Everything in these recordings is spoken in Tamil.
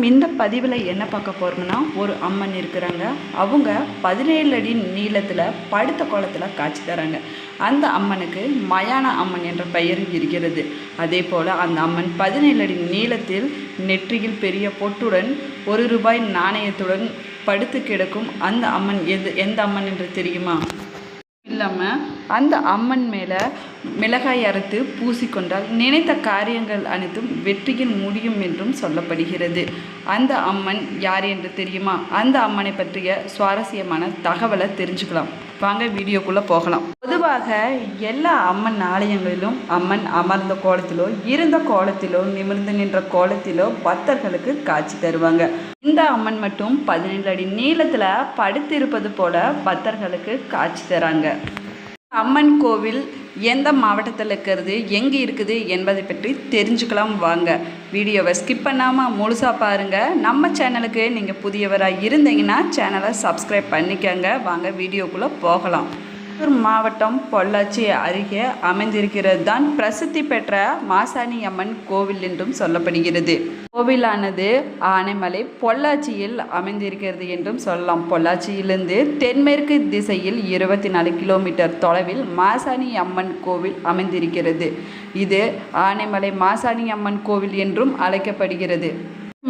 இந்த பதிவில் என்ன பார்க்க போகிறோம்னா, ஒரு அம்மன் இருக்கிறாங்க. அவங்க 17 அடி நீளத்தில் படுத்த கோலத்தில் காட்சி தராங்க. அந்த அம்மனுக்கு மயான அம்மன் என்ற பெயர் இருக்கிறது. அதே போல் அந்த அம்மன் 17 அடி நீளத்தில் நெற்றியில் பெரிய பொட்டுடன் ₹1 நாணயத்துடன் படுத்து கிடக்கும். அந்த அம்மன் எந்த அம்மன் என்று தெரியுமா? இல்லாமல் அந்த அம்மன் மேலே மிளகாய் அரைத்து பூசிக்கொண்டால் நினைத்த காரியங்கள் அனைத்தும் வெற்றியில் முடியும் என்றும் சொல்லப்படுகிறது. அந்த அம்மன் யார் என்று தெரியுமா? அந்த அம்மனை பற்றிய சுவாரஸ்யமான தகவலை தெரிஞ்சுக்கலாம். வாங்க வீடியோக்குள்ளே போகலாம். பொதுவாக எல்லா அம்மன் ஆலயங்களிலும் அம்மன் அமர்ந்த கோலத்திலோ இருந்த கோலத்திலோ நிமிர்ந்து நின்ற கோலத்திலோ பக்தர்களுக்கு காட்சி தருவாங்க. இந்த அம்மன் மட்டும் 17 அடி நீளத்தில் படுத்திருப்பது போல பக்தர்களுக்கு காட்சி தராங்க. அம்மன் கோவில் எந்த மாவட்டத்தில் இருக்கிறது, எங்கே இருக்குது என்பதை பற்றி தெரிஞ்சுக்கலாம். வாங்க வீடியோவை ஸ்கிப் பண்ணாமல் முழுசாக பாருங்கள். நம்ம சேனலுக்கு நீங்கள் புதியவராக இருந்தீங்கன்னா சேனலை சப்ஸ்கிரைப் பண்ணிக்கோங்க. வாங்க வீடியோக்குள்ளே போகலாம். மாவட்டம் பொள்ளாச்சி அருகே அமைந்திருக்கிறது தான் பிரசித்தி பெற்ற மாசாணி அம்மன் கோவில் என்றும் சொல்லப்படுகிறது. கோவிலானது ஆனைமலை பொள்ளாச்சியில் அமைந்திருக்கிறது என்றும் சொல்லலாம். பொள்ளாச்சியிலிருந்து தென்மேற்கு திசையில் 24 கிலோமீட்டர் தொலைவில் மாசாணி அம்மன் கோவில் அமைந்திருக்கிறது. இது ஆனைமலை மாசாணி அம்மன் கோவில் என்றும் அழைக்கப்படுகிறது.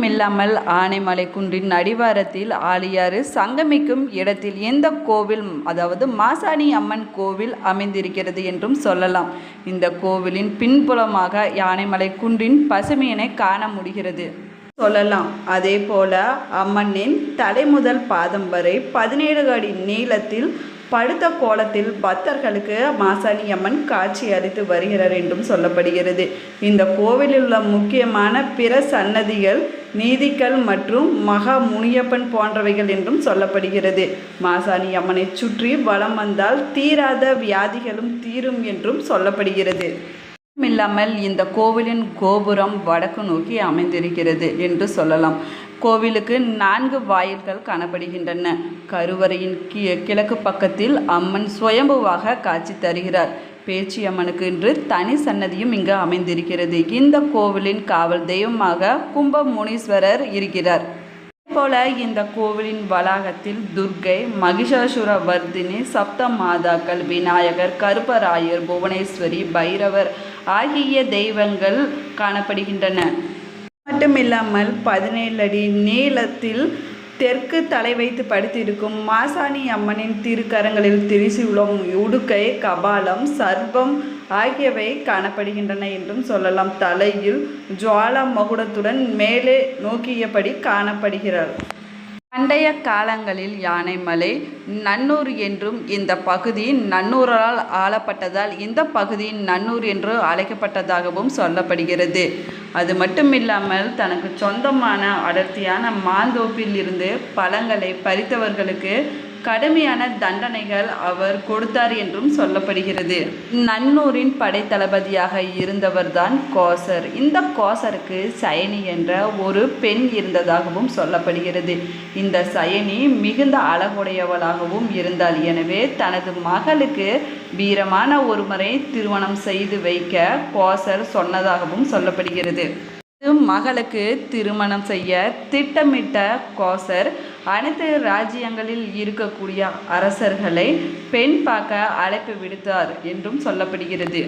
இல்லாமல் ஆனைமலை குன்றின் அடிவாரத்தில் ஆழியாறு சங்கமிக்கும் இடத்தில் இந்த கோவில், அதாவது மாசாணி அம்மன் கோவில் அமைந்திருக்கிறது என்றும் சொல்லலாம். இந்த கோவிலின் பின்புலமாக ஆனைமலை குன்றின் பசுமையினை காண முடிகிறது சொல்லலாம். அதே போல அம்மனின் தலை முதல் பாதம் வரை 17 அடி நீளத்தில் படுத்த கோலத்தில் பக்தர்களுக்கு மாசாணி அம்மன் காட்சி அளித்து வருகிறார் என்றும் சொல்லப்படுகிறது. இந்த கோவிலில் உள்ள முக்கியமான பிற சன்னதிகள் நீதிக்கல் மற்றும் மகா முனியப்பன் போன்றவைகள் என்றும் சொல்லப்படுகிறது. மாசாணி அம்மனை சுற்றி வலம் வந்தால் தீராத வியாதிகளும் தீரும் என்றும் சொல்லப்படுகிறது. இல்லாமல் இந்த கோவிலின் கோபுரம் வடக்கு நோக்கி அமைந்திருக்கிறது என்று சொல்லலாம். கோவிலுக்கு 4 வாயில்கள் காணப்படுகின்றன. கருவறையின் கிழக்கு பக்கத்தில் அம்மன் சுயம்புவாக காட்சி தருகிறார். பேச்சி அம்மனுக்கு என்று தனி சன்னதியும் இங்கு அமைந்திருக்கிறது. இந்த கோவிலின் காவல் தெய்வமாக கும்பமுனீஸ்வரர் இருக்கிறார். போல இந்த கோவிலின் வளாகத்தில் துர்க்கை, மகிஷாசுரவர்தினி, சப்த மாதாக்கள், விநாயகர், கருப்பராயர், புவனேஸ்வரி, பைரவர் ஆகிய தெய்வங்கள் காணப்படுகின்றன. மட்டுமில்லாமல் 17 அடி நீளத்தில் தெற்கு தலை வைத்து படுத்திருக்கும் மாசாணி அம்மனின் திருக்கரங்களில் திரிசூலம், உடுக்கை, கபாலம், சர்ப்பம் ஆகியவை காணப்படுகின்றன என்றும் சொல்லலாம். தலையில் ஜுவாலா மகுடத்துடன் மேலே நோக்கியபடி காணப்படுகிறார். பண்டைய காலங்களில் யானைமலை நன்னூர் என்றும் இந்த பகுதி நன்னூரால் ஆளப்பட்டதால் இந்த பகுதி நன்னூர் என்று அழைக்கப்பட்டதாகவும் சொல்லப்படுகிறது. அது மட்டுமில்லாமல் தனக்கு சொந்தமான அடர்த்தியான மாந்தோப்பில் இருந்து பழங்களை பறித்தவர்களுக்கு கடுமையான தண்டனைகள் அவர் கொடுத்தார் என்றும் சொல்லப்படுகிறது. நன்னூரின் படைத்தளபதியாக இருந்தவர்தான் கோசர். இந்த கோசருக்கு சயனி என்ற ஒரு பெண் இருந்ததாகவும் சொல்லப்படுகிறது. இந்த சயனி மிகுந்த அழகுடையவளாகவும் இருந்தாள். எனவே தனது மகளுக்கு வீரமான ஒருவரை திருமணம் செய்து வைக்க கோசர் சொன்னதாகவும் சொல்லப்படுகிறது. மகளுக்கு திருமணம் செய்ய திட்டமிட்ட கோசர் அனைத்து ராஜ்யங்களில் இருக்கக்கூடிய அரசர்களை பெண் பார்க்க அழைப்பு விடுத்தார் என்றும் சொல்லப்படுகிறது.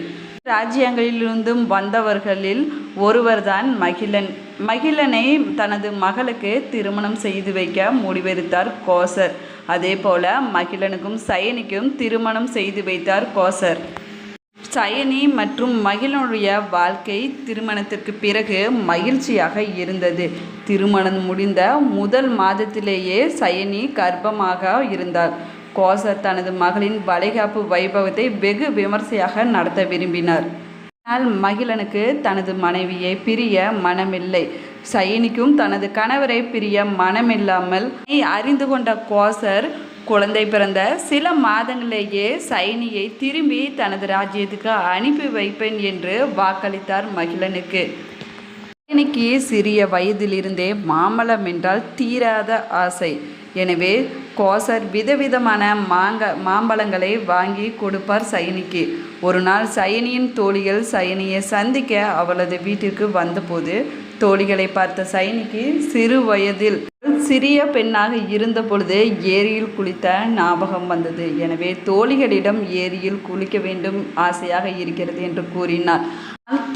ராஜ்யங்களிலிருந்தும் வந்தவர்களில் ஒருவர்தான் மகிழன். மகிழனை தனது மகளுக்கு திருமணம் செய்து வைக்க முடிவெடுத்தார் கோசர். அதே போல மகிழனுக்கும் சயனிக்கும் திருமணம் செய்து வைத்தார் கோசர். சயனி மற்றும் மகிழனுடைய வாழ்க்கை திருமணத்திற்கு பிறகு மகிழ்ச்சியாக இருந்தது. திருமணம் முடிந்த முதல் மாதத்திலேயே சயனி கர்ப்பமாக இருந்தார். கோசர் தனது மகளின் வளைகாப்பு வைபவத்தை வெகு விமர்சையாக நடத்த விரும்பினார். ஆனால் மகிழனுக்கு தனது மனைவியை பிரிய மனமில்லை. சயனிக்கும் தனது கணவரை பிரிய மனமில்லாமல் அறிந்து கொண்ட கோசர் குழந்தை பிறந்த சில மாதங்களிலேயே சயனியை திரும்பி தனது ராஜ்யத்துக்கு அனுப்பி வைப்பேன் என்று வாக்களித்தார் மகிழனுக்கு. சயனிக்கு சிறிய வயதிலிருந்தே மாம்பழம் என்றால் தீராத ஆசை. எனவே கோசர் விதவிதமான மாம்பழங்களை வாங்கி கொடுப்பார் சயனிக்கு. ஒரு நாள் சயனியின் தோழிகள் சயனியை சந்திக்க அவளது வீட்டிற்கு வந்தபோது தோழிகளை பார்த்த சைனிக்கு சிறு வயதில் சிறிய பெண்ணாக இருந்த பொழுது ஏரியில் குளித்த ஞாபகம் வந்தது. எனவே தோழிகளிடம் ஏரியில் குளிக்க வேண்டும் ஆசையாக இருக்கிறது என்று கூறினார்.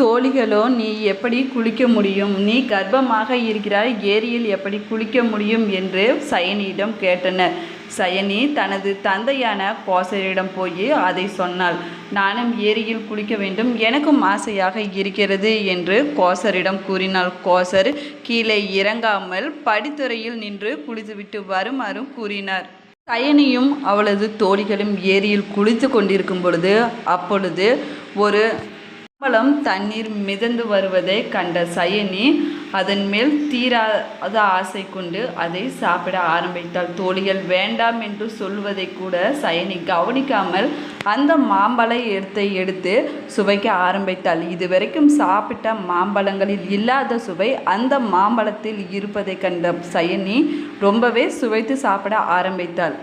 தோழிகளோ, நீ எப்படி குளிக்க முடியும், நீ கர்ப்பமாக இருக்கிறாய், ஏரியில் எப்படி குளிக்க முடியும் என்று சயனியிடம் கேட்டனர். சயனி தனது தந்தையான கோசரிடம் போய் அதை சொன்னாள். நானும் ஏரியில் குளிக்க வேண்டும், எனக்கும் ஆசையாக இருக்கிறது என்று கோசரிடம் கூறினாள். கோசர் கீழே இறங்காமல் படித்துறையில் நின்று குளித்துவிட்டு வருமாறு கூறினார். சயனியும் அவளது தோழிகளும் ஏரியில் குளித்து கொண்டிருக்கும் பொழுது அப்பொழுது ஒரு மாம்பழம் தண்ணீர் மிதந்து வருவதை கண்ட சயனி அதன் மேல் தீராத ஆசை கொண்டு அதை சாப்பிட ஆரம்பித்தாள். தோழிகள் வேண்டாம் என்று சொல்வதை கூட சயனி கவனிக்காமல் அந்த மாம்பழத்தை எடுத்து சுவைக்க ஆரம்பித்தாள். இதுவரைக்கும் சாப்பிட்ட மாம்பழங்களில் இல்லாத சுவை அந்த மாம்பழத்தில் இருப்பதை கண்ட சயனி ரொம்பவே சுவைத்து சாப்பிட ஆரம்பித்தாள்.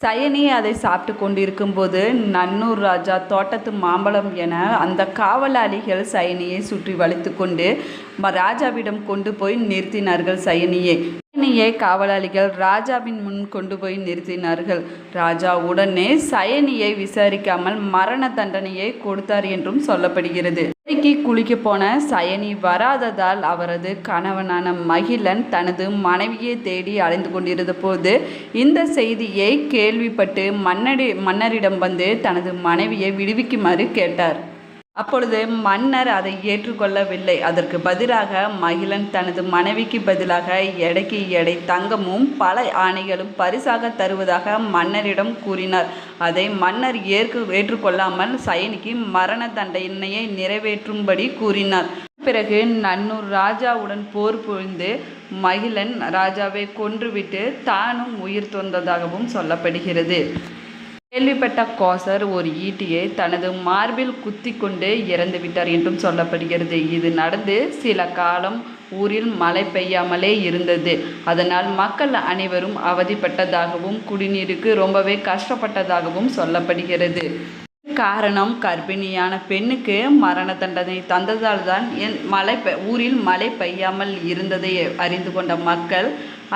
சயனி அதை சாப்பிட்டு கொண்டிருக்கும்போது நன்னூர் ராஜா தோட்டத்து மாம்பழம் என அந்த காவலாளிகள் சயனியை சுற்றி வளைத்து கொண்டு ராஜாவிடம் கொண்டு போய் நிறுத்தினார்கள். சயனியை காவலாளிகள் ராஜாவின் முன் கொண்டு போய் நிறுத்தினார்கள். ராஜா உடனே சயனியை விசாரிக்காமல் மரண தண்டனையை கொடுத்தார் என்றும் சொல்லப்படுகிறது. குளிக்க போன சயனி வராததால் அவரது கணவனான மகிழன் தனது மனைவியை தேடி அலைந்து கொண்டிருந்த போது இந்த செய்தியை கேள்விப்பட்டு மன்னரிடம் வந்து தனது மனைவியை விடுவிக்குமாறு கேட்டார். அப்பொழுது மன்னர் அதை ஏற்றுக்கொள்ளவில்லை. அதற்கு பதிலாக மகிழன் தனது மனைவிக்கு பதிலாக எடைக்கு எடை தங்கமும் பல ஆணைகளும் பரிசாக தருவதாக மன்னரிடம் கூறினார். அதை மன்னர் ஏற்றுக்கொள்ளாமல் சயனிக்கு மரண தண்டனையை நிறைவேற்றும்படி கூறினார். பிறகு நன்னூர் ராஜாவுடன் போர் புரிந்து மகிழன் ராஜாவை கொன்றுவிட்டு தானும் உயிர் துறந்ததாகவும் சொல்லப்படுகிறது. கேள்விப்பட்ட கோசர் ஒரு ஈட்டியை தனது மார்பில் குத்தி கொண்டு இறந்து விட்டார் என்றும் சொல்லப்படுகிறது. இது நடந்து சில காலம் ஊரில் மழை பெய்யாமலே இருந்தது. அதனால் மக்கள் அனைவரும் அவதிப்பட்டதாகவும் குடிநீருக்கு ரொம்பவே கஷ்டப்பட்டதாகவும் சொல்லப்படுகிறது. காரணம், கர்ப்பிணியான பெண்ணுக்கு மரண தண்டனை தந்ததால் தான் ஊரில் மழை பெய்யாமல் இருந்ததை அறிந்து கொண்ட மக்கள்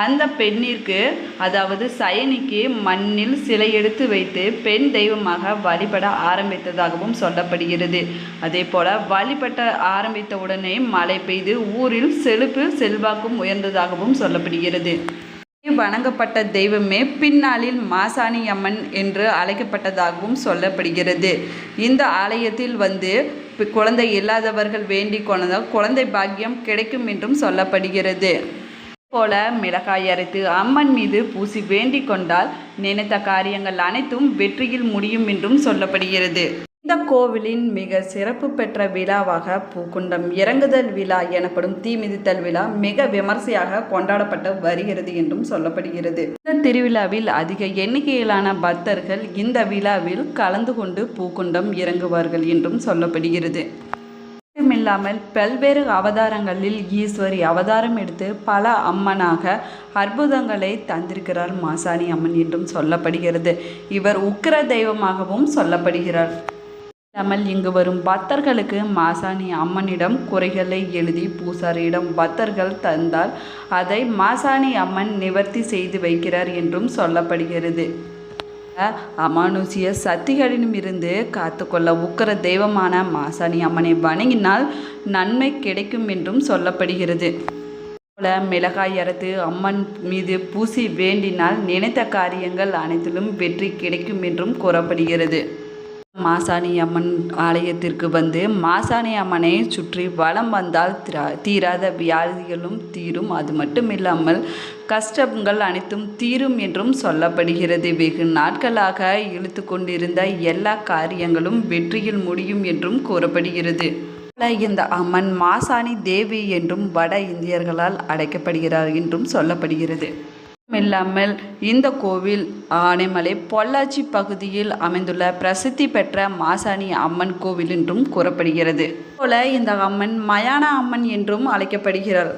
அந்த பெண்ணிற்கு, அதாவது சயனிக்கு மண்ணில் சிலை எடுத்து வைத்து பெண் தெய்வமாக வழிபட ஆரம்பித்ததாகவும் சொல்லப்படுகிறது. அதே போல வழிபட்ட ஆரம்பித்த உடனே மழை பெய்து ஊரில் செல்வாக்கும் உயர்ந்ததாகவும் சொல்லப்படுகிறது. வணங்கப்பட்ட தெய்வமே பின்னாளில் மாசாணி அம்மன் என்று அழைக்கப்பட்டதாகவும் சொல்லப்படுகிறது. இந்த ஆலயத்தில் வந்து குழந்தை இல்லாதவர்கள் வேண்டிக் கொண்டால் குழந்தை பாக்கியம் கிடைக்கும் என்றும் சொல்லப்படுகிறது. போல மிளகாய் அரைத்து அம்மன் மீது பூசி வேண்டிக் கொண்டால் நினைத்த காரியங்கள் அனைத்தும் வெற்றியில் முடியும் என்றும் சொல்லப்படுகிறது. இந்த கோவிலின் மிக சிறப்பு பெற்ற விழாவாக பூக்குண்டம் இறங்குதல் விழா எனப்படும் தீ மிதித்தல் விழா மிக விமர்சையாக கொண்டாடப்பட்டு வருகிறது என்றும் சொல்லப்படுகிறது. இந்த திருவிழாவில் அதிக எண்ணிக்கையிலான பக்தர்கள் இந்த விழாவில் கலந்து கொண்டு பூக்குண்டம் இறங்குவார்கள் என்றும் சொல்லப்படுகிறது. மட்டுமில்லாமல் பல்வேறு அவதாரங்களில் ஈஸ்வரி அவதாரம் எடுத்து பல அம்மனாக அற்புதங்களை தந்திருக்கிறார் மாசாணி அம்மன் என்றும் சொல்லப்படுகிறது. இவர் உக்கிர தெய்வமாகவும் சொல்லப்படுகிறார். இல்லாமல் இங்கு வரும் பக்தர்களுக்கு மாசாணி அம்மனிடம் குறைகளை எழுதி பூசாரியிடம் பக்தர்கள் தந்தால் அதை மாசாணி அம்மன் நிவர்த்தி செய்து வைக்கிறார் என்றும் சொல்லப்படுகிறது. அமானுஷ்ய சக்திகளிடமிருந்து காத்துக்கொள்ள உக்கிர தெய்வமான மாசாணி அம்மனை வணங்கினால் நன்மை கிடைக்கும் என்றும் சொல்லப்படுகிறது. போல மிளகாய் அரைத்து அம்மன் மீது பூசி வேண்டினால் நினைத்த காரியங்கள் அனைத்திலும் வெற்றி கிடைக்கும் என்றும் கூறப்படுகிறது. மாசாணி அம்மன் ஆலயத்திற்கு வந்து மாசாணி அம்மனை சுற்றி வலம் வந்தால் தீராத வியாதிகளும் தீரும். அது மட்டுமில்லாமல் கஷ்டங்கள் அனைத்தும் தீரும் என்றும் சொல்லப்படுகிறது. வெகு நாட்களாக இழுத்து கொண்டிருந்த எல்லா காரியங்களும் வெற்றியில் முடியும் என்றும் கூறப்படுகிறது. இந்த அம்மன் மாசாணி தேவி என்றும் வட இந்தியர்களால் அழைக்கப்படுகிறார் என்றும் சொல்லப்படுகிறது. இல்லாமல் இந்த கோவில் ஆனைமலை பொள்ளாச்சி பகுதியில் அமைந்துள்ள பிரசித்தி பெற்ற மாசாணி அம்மன் கோவில் என்றும் கூறப்படுகிறது. போல இந்த அம்மன் மயான அம்மன் என்றும் அழைக்கப்படுகிறார்.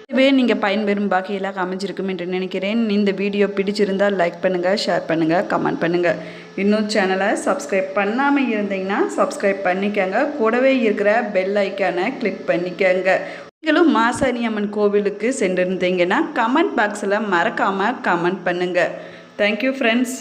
இதுவே நீங்கள் பயன்பெறும் வகையில் அமைஞ்சிருக்கும் என்று நினைக்கிறேன். இந்த வீடியோ பிடிச்சிருந்தால் லைக் பண்ணுங்கள், ஷேர் பண்ணுங்கள், கமெண்ட் பண்ணுங்கள். இன்னும் சேனலை சப்ஸ்கிரைப் பண்ணாமல் இருந்தீங்கன்னா சப்ஸ்கிரைப் பண்ணிக்கோங்க. கூடவே இருக்கிற பெல் ஐக்கானை கிளிக் பண்ணிக்கோங்க. நீங்களும் மாசாணி அம்மன் கோவிலுக்கு சென்றிருந்தீங்கன்னா கமெண்ட் பாக்ஸில் மறக்காமல் கமெண்ட் பண்ணுங்கள். Thank you friends.